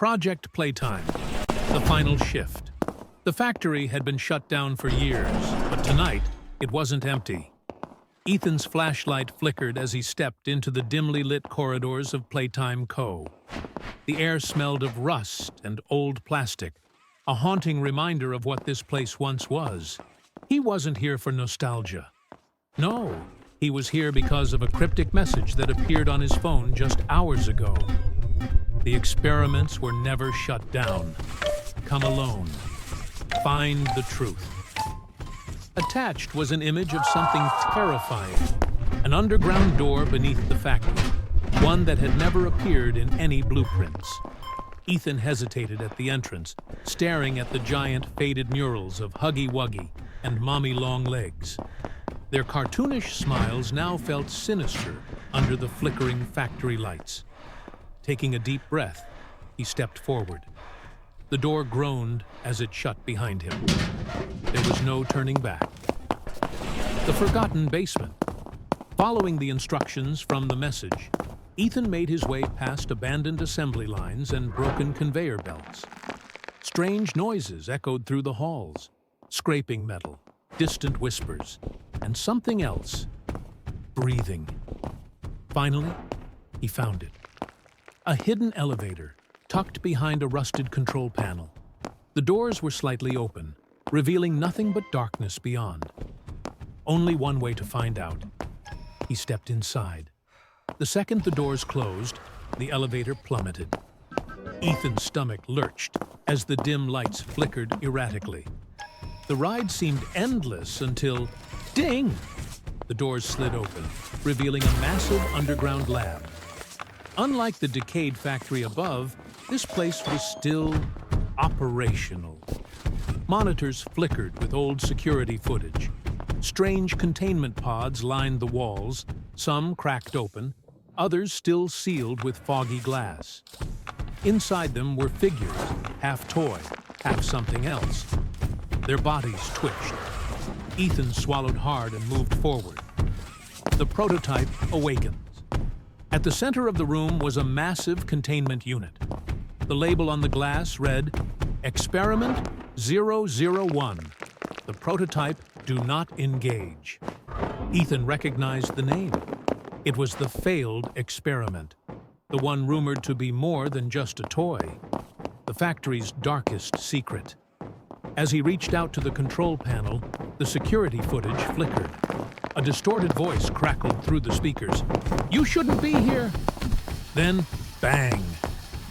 Project Playtime, the final shift. The factory had been shut down for years, but tonight it wasn't empty. Ethan's flashlight flickered as he stepped into the dimly lit corridors of Playtime Co. The air smelled of rust and old plastic, a haunting reminder of what this place once was. He wasn't here for nostalgia. No, he was here because of a cryptic message that appeared on his phone just hours ago. The experiments were never shut down. Come alone. Find the truth. Attached was an image of something terrifying. An underground door beneath the factory, one that had never appeared in any blueprints. Ethan hesitated at the entrance, staring at the giant faded murals of Huggy Wuggy and Mommy Long Legs. Their cartoonish smiles now felt sinister under the flickering factory lights. Taking a deep breath, he stepped forward. The door groaned as it shut behind him. There was no turning back. The forgotten basement. Following the instructions from the message, Ethan made his way past abandoned assembly lines and broken conveyor belts. Strange noises echoed through the halls, scraping metal, distant whispers, and something else, breathing. Finally, he found it. A hidden elevator, tucked behind a rusted control panel. The doors were slightly open, revealing nothing but darkness beyond. Only one way to find out. He stepped inside. The second the doors closed, the elevator plummeted. Ethan's stomach lurched as the dim lights flickered erratically. The ride seemed endless until, ding! The doors slid open, revealing a massive underground lab. Unlike the decayed factory above, this place was still operational. Monitors flickered with old security footage. Strange containment pods lined the walls, some cracked open, others still sealed with foggy glass. Inside them were figures, half toy, half something else. Their bodies twitched. Ethan swallowed hard and moved forward. The prototype awakens. At the center of the room was a massive containment unit. The label on the glass read, Experiment 001. The prototype do not engage. Ethan recognized the name. It was the failed experiment, the one rumored to be more than just a toy, the factory's darkest secret. As he reached out to the control panel, the security footage flickered. A distorted voice crackled through the speakers. "You shouldn't be here!" Then, bang!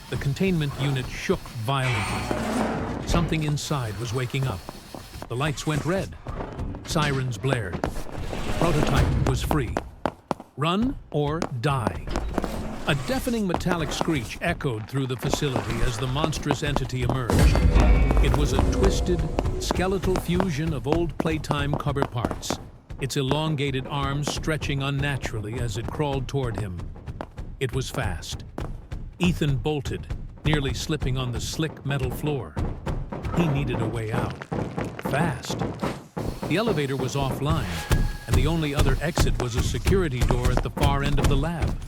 The containment unit shook violently. Something inside was waking up. The lights went red. Sirens blared. The prototype was free. Run or die. A deafening metallic screech echoed through the facility as the monstrous entity emerged. It was a twisted, skeletal fusion of old Playtime cover parts, its elongated arms stretching unnaturally as it crawled toward him. It was fast. Ethan bolted, nearly slipping on the slick metal floor. He needed a way out. Fast. The elevator was offline, and the only other exit was a security door at the far end of the lab.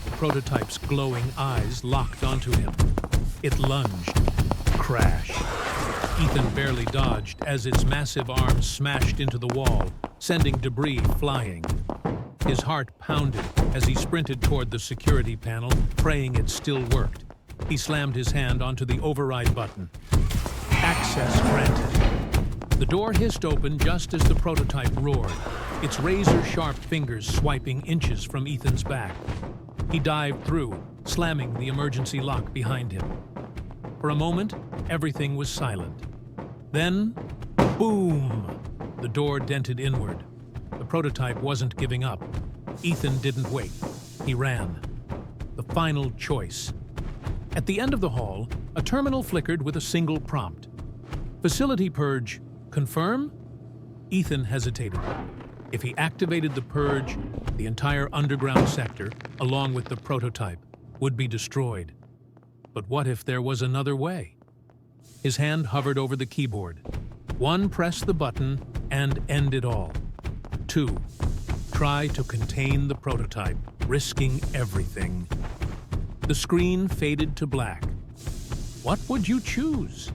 The prototype's glowing eyes locked onto him. It lunged. Crash. Ethan barely dodged as its massive arms smashed into the wall, sending debris flying. His heart pounded as he sprinted toward the security panel, praying it still worked. He slammed his hand onto the override button. Access granted. The door hissed open just as the prototype roared, its razor-sharp fingers swiping inches from Ethan's back. He dived through, slamming the emergency lock behind him. For a moment, everything was silent. Then, boom! The door dented inward. The prototype wasn't giving up. Ethan didn't wait. He ran. The final choice. At the end of the hall, a terminal flickered with a single prompt. Facility purge. Confirm? Ethan hesitated. If he activated the purge, the entire underground sector, along with the prototype, would be destroyed. But what if there was another way? His hand hovered over the keyboard. 1, press the button and end it all. 2, try to contain the prototype, risking everything. The screen faded to black. What would you choose?